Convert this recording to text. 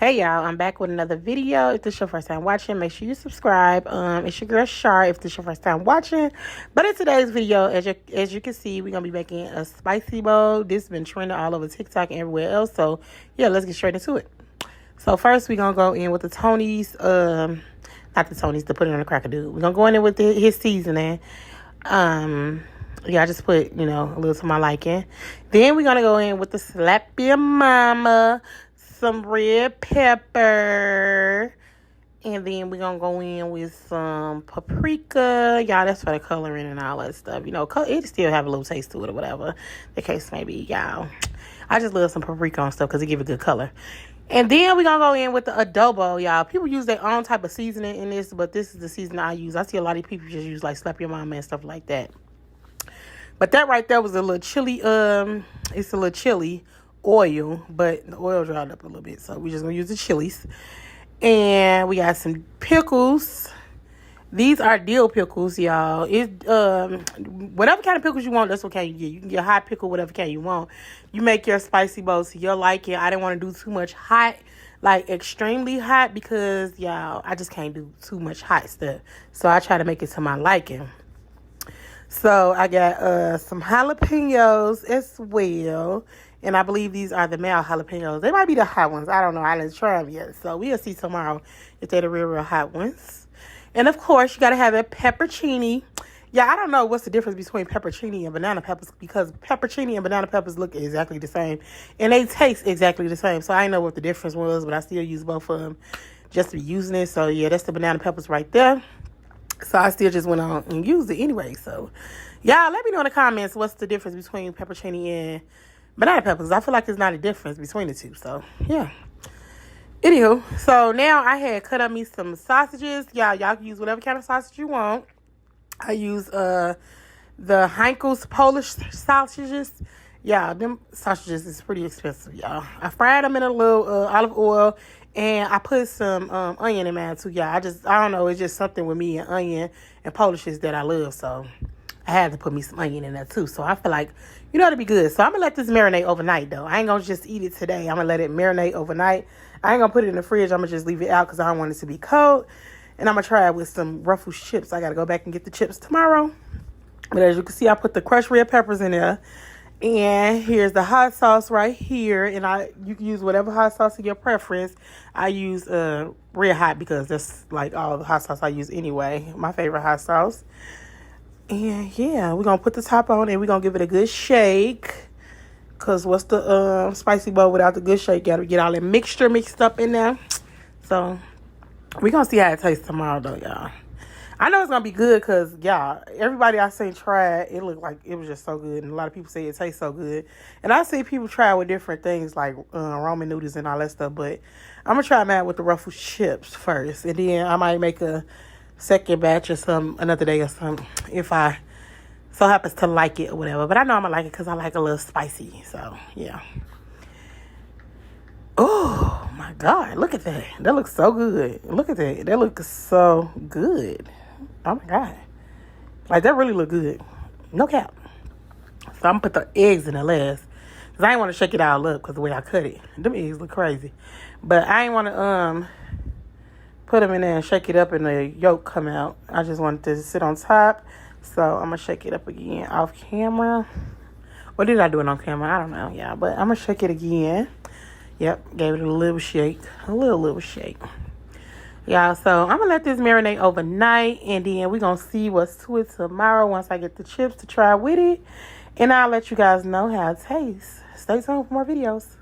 Hey y'all, I'm back with another video. If this is your first time watching, make sure you subscribe. It's your girl Shar if this is your first time watching. But in today's video, as you can see, we're gonna be making a spicy bowl. This has been trending all over TikTok and everywhere else. So yeah, let's get straight into it. So first we're gonna go in with the Tony's, not the Tony's, to put it on the cracker dude. We're gonna go in there with his seasoning. Yeah, I just put, a little to my liking. Then we're gonna go in with the Slap Your Mama, some red pepper, and then we're gonna go in with some paprika. Y'all, that's for the coloring and all that stuff. It still have a little taste to it or whatever the case may be, y'all. I just love some paprika on stuff because it give a good color. And then we're gonna go in with the adobo, y'all. People use their own type of seasoning in this, but this is the seasoning I use. I see a lot of people just use like Slap Your Mama and stuff like that. But that right there was a little chili. It's a little chili oil, but the oil dried up a little bit, so we're just gonna use the chilies. And we got some pickles. These are dill pickles, y'all. Whatever kind of pickles you want, that's what kind you get. You can get hot pickle, whatever kind you want. You make your spicy bowl to your liking. I didn't want to do too much hot, like extremely hot, because y'all, I just can't do too much hot stuff. So I try to make it to my liking. So I got some jalapenos as well. And I believe these are the male jalapenos. They might be the hot ones. I don't know. I didn't try them yet. So we'll see tomorrow if they're the real hot ones. And, of course, you got to have a peppercini. Yeah, I don't know what's the difference between peppercini and banana peppers, because peppercini and banana peppers look exactly the same. And they taste exactly the same. So I didn't know what the difference was, but I still use both of them just to be using it. So, yeah, that's the banana peppers right there. So I still just went on and used it anyway. So, y'all, let me know in the comments what's the difference between peppercini and banana peppers. I feel like there's not a difference between the two. So, yeah. Anywho, so now I had cut up me some sausages. Y'all can use whatever kind of sausage you want. I use the Heinkel's Polish sausages. Yeah, them sausages is pretty expensive, y'all. I fried them in a little olive oil. And I put some onion in mine too, y'all. I don't know. It's just something with me and onion and Polishes that I love. So I had to put me some onion in there too. So I feel like, it'll be good. So I'm going to let this marinate overnight, though. I ain't going to just eat it today. I'm going to let it marinate overnight. I ain't going to put it in the fridge. I'm going to just leave it out because I don't want it to be cold. And I'm going to try it with some Ruffles chips. I got to go back and get the chips tomorrow. But as you can see, I put the crushed red peppers in there. And here's the hot sauce right here. And you can use whatever hot sauce of your preference. I use Red Hot because that's like all the hot sauce I use anyway. My favorite hot sauce. And yeah, we're going to put the top on and we're going to give it a good shake. Because what's the spicy bowl without the good shake? Got to get all that mixture mixed up in there. So we're going to see how it tastes tomorrow though, y'all. I know it's going to be good because, y'all, everybody I seen try it, it looked like it was just so good. And a lot of people say it tastes so good. And I see people try it with different things like ramen noodles and all that stuff. But I'm going to try mine with the Ruffles chips first. And then I might make a second batch or another day or something if I so happens to like it or whatever. But I know I'm going to like it because I like a little spicy. So, yeah. Oh, my God. Look at that. That looks so good. Look at that. That looks so good. Oh, my God. Like, that really look good. No cap. So, I'm going to put the eggs in the last. Because I ain't want to shake it all up because the way I cut it. Them eggs look crazy. But I ain't want to put them in there and shake it up and the yolk come out. I just wanted to sit on top. So, I'm going to shake it up again off camera. Or did I do it on camera? I don't know, yeah. But I'm going to shake it again. Yep, gave it a little shake. A little shake. Y'all, so I'm going to let this marinate overnight. And then we're going to see what's to it tomorrow once I get the chips to try with it. And I'll let you guys know how it tastes. Stay tuned for more videos.